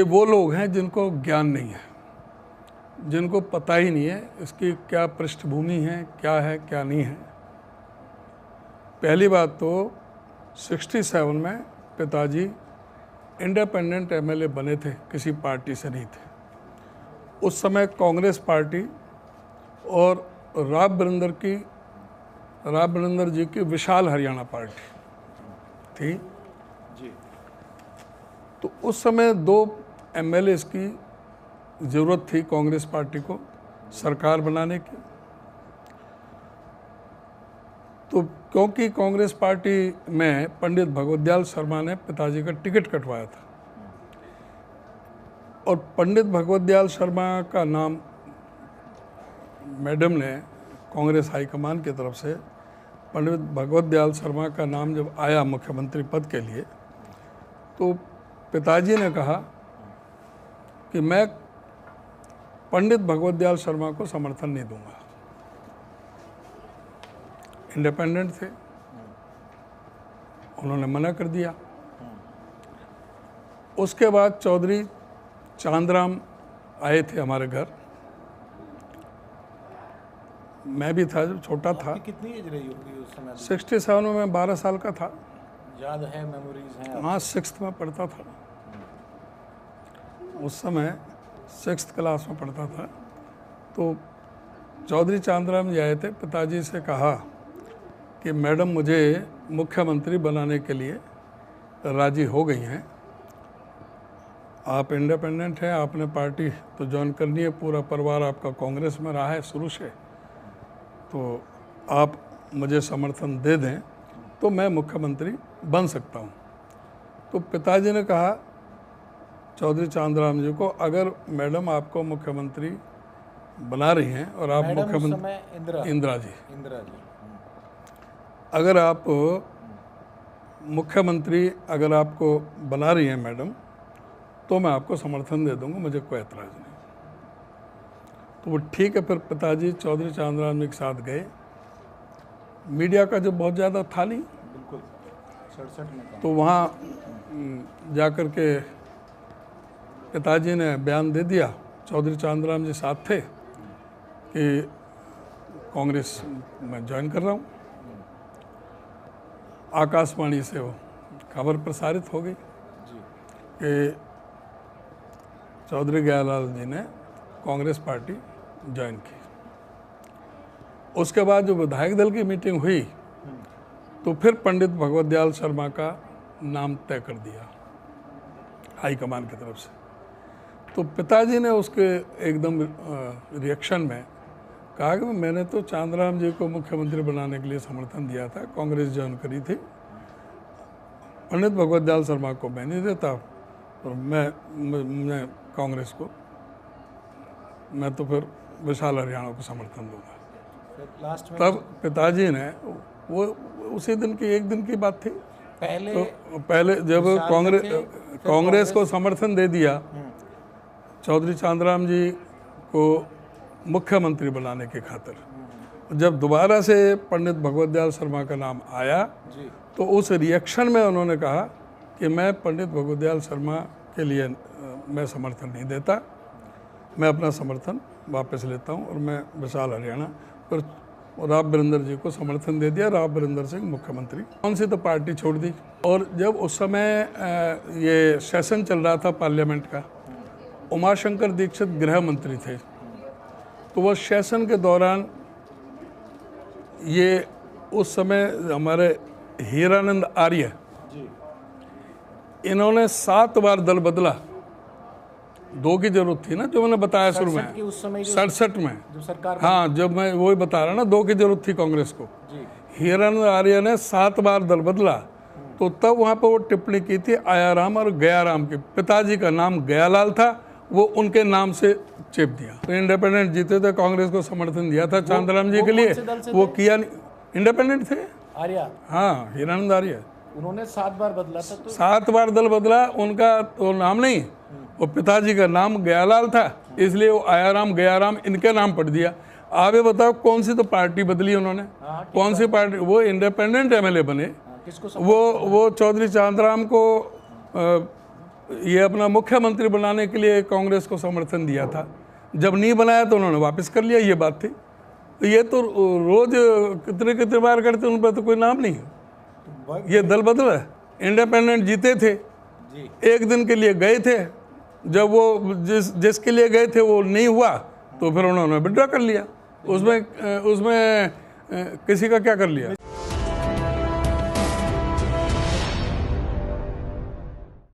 ये वो लोग हैं जिनको ज्ञान नहीं है, जिनको पता ही नहीं है इसकी क्या पृष्ठभूमि है, क्या नहीं है। पहली बात तो 67 में पिताजी इंडिपेंडेंट एमएलए बने थे, किसी पार्टी से नहीं थे। उस समय कांग्रेस पार्टी और राव बिरेंद्र जी की विशाल हरियाणा पार्टी थी जी। तो उस समय 2 एमएलए की ज़रूरत थी कांग्रेस पार्टी को सरकार बनाने की। तो क्योंकि कांग्रेस पार्टी में पंडित भगवत शर्मा ने पिताजी का टिकट कटवाया था और पंडित भगवत शर्मा का नाम मैडम ने कांग्रेस हाईकमान की तरफ से पंडित भगवत शर्मा का नाम जब आया मुख्यमंत्री पद के लिए, तो पिताजी ने कहा कि मैं पंडित भगवत शर्मा को समर्थन नहीं दूंगा। इंडिपेंडेंट थे, उन्होंने मना कर दिया। उसके बाद चौधरी चांदराम आए थे हमारे घर। मैं भी था, जब छोटा था। कितनी एज रही होगी उस समय? 67 में मैं 12 साल का था। याद है, मेमोरीज हैं? हाँ, 6th में पढ़ता था। उस समय 6th क्लास में पढ़ता था। तो चौधरी चांदराम जी आए थे, पिताजी से कहा कि मैडम मुझे मुख्यमंत्री बनाने के लिए राजी हो गई हैं। आप इंडिपेंडेंट हैं, आपने पार्टी तो ज्वाइन करनी है, पूरा परिवार आपका कांग्रेस में रहा है शुरू से, तो आप मुझे समर्थन दे दें तो मैं मुख्यमंत्री बन सकता हूं। तो पिताजी ने कहा चौधरी चांदराम जी को, अगर मैडम आपको मुख्यमंत्री बना रही हैं और आप मुख्यमंत्री इंदिरा जी अगर आप मुख्यमंत्री अगर आपको बना रही हैं मैडम, तो मैं आपको समर्थन दे दूंगा, मुझे कोई एतराज़ नहीं। तो वो ठीक है। फिर पिताजी चौधरी चांदराम जी के साथ गए। मीडिया का जो बहुत ज़्यादा था नहीं, बिल्कुल 67 में, तो वहाँ जाकर के पिताजी ने बयान दे दिया, चौधरी चांदराम जी साथ थे, कि कांग्रेस में ज्वाइन कर रहा हूँ। आकाशवाणी से वो खबर प्रसारित हो गई कि चौधरी गयालाल जी ने कांग्रेस पार्टी ज्वाइन की। उसके बाद जो विधायक दल की मीटिंग हुई, तो फिर पंडित भगवत शर्मा का नाम तय कर दिया हाईकमान की तरफ से। तो पिताजी ने उसके एकदम रिएक्शन में कहा कि मैंने तो चांदराम जी को मुख्यमंत्री बनाने के लिए समर्थन दिया था, कांग्रेस ज्वाइन करी थी, पंडित भगवत शर्मा को मैं नहीं देता, और मैं कांग्रेस को, मैं तो फिर विशाल हरियाणा को समर्थन दूंगा। तब पिताजी ने, वो उसी दिन की, एक दिन की बात थी, पहले जब कांग्रेस को समर्थन दे दिया चौधरी चांदराम जी को मुख्यमंत्री बनाने के खातिर, जब दोबारा से पंडित भगवत शर्मा का नाम आया, तो उस रिएक्शन में उन्होंने कहा कि मैं पंडित भगवत शर्मा के लिए मैं समर्थन नहीं देता, मैं अपना समर्थन वापस लेता हूं और मैं विशाल हरियाणा पर राव बिरेंद्र जी को समर्थन दे दिया। राव बिरेंद्र सिंह मुख्यमंत्री, कौन सी तो पार्टी छोड़ दी। और जब उस समय ये सेशन चल रहा था पार्लियामेंट का, उमाशंकर दीक्षित गृह मंत्री थे, तो वह सेशन के दौरान ये उस समय हमारे हीरानंद आर्य, इन्होंने 7 बार दल बदला। 2 की जरूरत थी ना, जो मैंने बताया शुरू में, 67 में जो सरकार, हाँ, जब मैं वही बता रहा ना, 2 की जरूरत थी कांग्रेस को। हीरानंद आर्य ने 7 बार दल बदला। तो तब वहाँ पर वो टिप्पणी की थी आयाराम और गयाराम की। पिताजी का नाम गयालाल था, वो उनके नाम से चेप दिया। तो इंडिपेंडेंट जीते थे, कांग्रेस को समर्थन दिया था चांदराम जी के लिए, वो किया नहीं। इंडिपेंडेंट थे आर्या, हाँ, हीरानंद आर्य। उन्होंने 7 बार बदला था, तो 7 बार दल बदला। उनका तो नाम नहीं, वो पिताजी का नाम गयालाल था, इसलिए वो आयाराम गयाराम इनके नाम पढ़ दिया। आप ये बताओ कौन सी तो पार्टी बदली उन्होंने? कौन सी पार्टी? वो इंडिपेंडेंट एमएलए बने। वो चौधरी चांदराम को ये अपना मुख्यमंत्री बनाने के लिए कांग्रेस को समर्थन दिया था। जब नहीं बनाया तो उन्होंने वापस कर लिया, ये बात थी। तो ये तो रोज कितने कितने बार करते, उन पर तो कोई नाम नहीं है। ये दल बदल है। इंडिपेंडेंट जीते थे, जी एक दिन के लिए गए थे, जब वो जिसके लिए गए थे वो नहीं हुआ तो फिर उन्होंने विड्रॉ कर लिया। उसमें किसी का क्या कर लिया।